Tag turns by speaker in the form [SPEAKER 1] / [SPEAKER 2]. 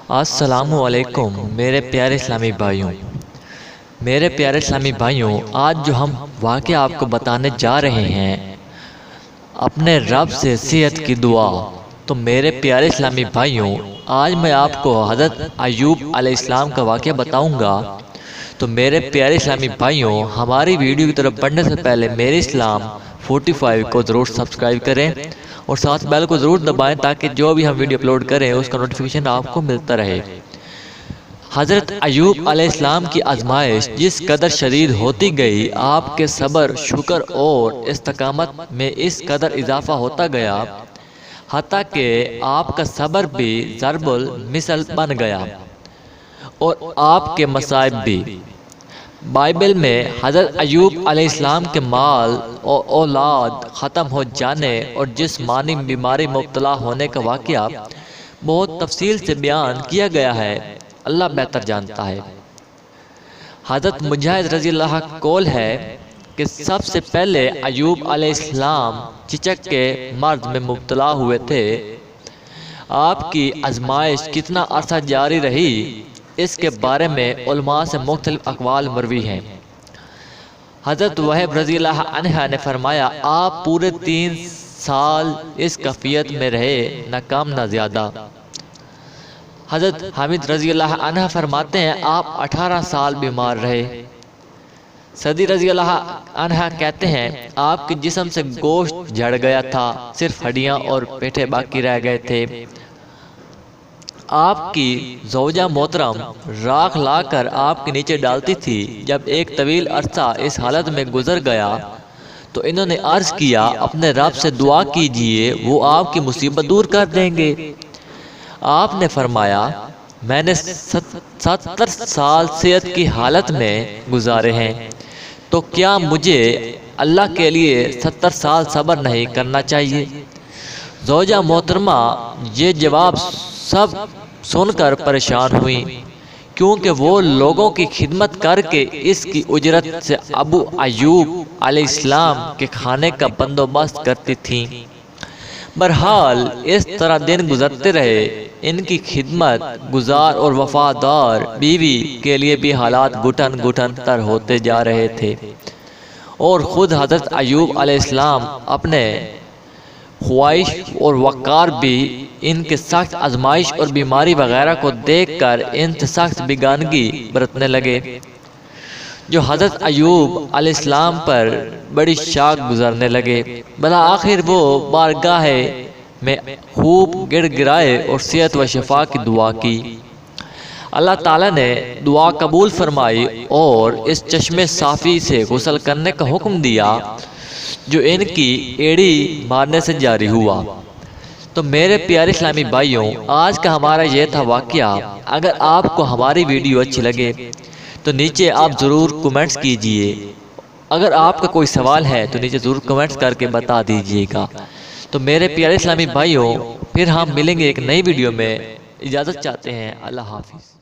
[SPEAKER 1] السلام علیکم میرے پیارے اسلامی بھائیوں، آج جو ہم واقعہ آپ کو بتانے جا رہے ہیں اپنے رب سے صحت کی دعا۔ تو میرے پیارے اسلامی بھائیوں، آج میں آپ کو حضرت ایوب علیہ السلام کا واقعہ بتاؤں گا۔ تو میرے پیارے اسلامی بھائیوں، ہماری ویڈیو کی طرف بڑھنے سے پہلے میرے اسلام 45 کو ضرور سبسکرائب کریں اور ساتھ بیل کو ضرور دبائیں تاکہ جو بھی ہم ویڈیو اپلوڈ کریں اس کا نوٹیفیکیشن آپ کو ملتا رہے۔ حضرت ایوب علیہ السلام کی آزمائش جس قدر شدید ہوتی گئی، آپ کے صبر، شکر اور استقامت میں اس قدر اضافہ ہوتا گیا، حتیٰ کہ آپ کا صبر بھی ضرب المثل بن گیا اور آپ کے مصائب بھی۔ بائبل میں حضرت ایوب علیہ السلام کے مال اور اولاد ختم ہو جانے اور جسمانی بیماری مبتلا ہونے کا واقعہ بہت تفصیل سے بیان کیا گیا ہے، اللہ بہتر جانتا ہے۔ حضرت مجاہد رضی اللہ عنہ قول ہے کہ سب سے پہلے ایوب علیہ السلام چچک کے مرض میں مبتلا ہوئے تھے۔ آپ کی آزمائش کتنا عرصہ جاری رہی، اس کے بارے میں علماء سے مختلف اقوال مروی ہیں۔ حضرت وہب رضی اللہ عنہ نے فرمایا، آپ پورے 3 سال اس کیفیت میں رہے، نہ کم نہ زیادہ۔ حضرت حامد رضی اللہ عنہ فرماتے ہیں، آپ 18 سال بیمار رہے۔ صدی رضی اللہ عنہ کہتے ہیں، آپ کے جسم سے گوشت جھڑ گیا تھا، صرف ہڈیاں اور پیٹھے باقی رہ گئے تھے۔ آپ کی زوجہ محترم راکھ لا کر آپ کے نیچے ڈالتی تھی۔ جب ایک طویل عرصہ اس حالت میں گزر گیا تو انہوں نے عرض کیا، اپنے رب سے دعا کیجئے، وہ آپ کی مصیبت دور کر دیں گے۔ آپ نے فرمایا، میں نے 70 سال صحت کی حالت میں گزارے ہیں، تو کیا مجھے اللہ کے لیے 70 سال صبر نہیں کرنا چاہیے؟ زوجہ محترمہ یہ جواب سب سن کر پریشان ہوئیں، کیونکہ وہ لوگوں کی خدمت کر کے اس کی اجرت سے ابو ایوب علیہ السلام کے کھانے کا بندوبست کرتی تھیں۔ بہرحال اس طرح دن گزرتے رہے۔ ان کی خدمت گزار اور وفادار بیوی کے لیے بھی حالات گھٹن تر ہوتے جا رہے تھے، اور خود حضرت ایوب علیہ السلام اپنے خواہش اور وقار بھی ان کے سخت آزمائش اور بیماری وغیرہ کو دیکھ کر ان سے سخت بیگانگی برتنے لگے، جو حضرت ایوب علیہ السلام پر بڑی شاک گزرنے لگے۔ بالآخر وہ بارگاہ میں خوب گڑ گڑائے اور صحت و شفا کی دعا کی۔ اللہ تعالیٰ نے دعا قبول فرمائی اور اس چشمے صافی سے غسل کرنے کا حکم دیا جو ان کی ایڑی مارنے سے جاری ہوا۔ تو میرے پیارے اسلامی بھائیوں، آج کا ہمارا یہ تھا واقعہ۔ اگر آپ کو ہماری ویڈیو اچھی لگے تو نیچے آپ ضرور کمنٹس کیجئے۔ اگر آپ کا کوئی سوال ہے تو نیچے ضرور کمنٹس کر کے بتا دیجئے گا۔ تو میرے پیارے اسلامی بھائیوں، پھر ہم ملیں گے ایک نئی ویڈیو میں۔ اجازت چاہتے ہیں، اللہ حافظ۔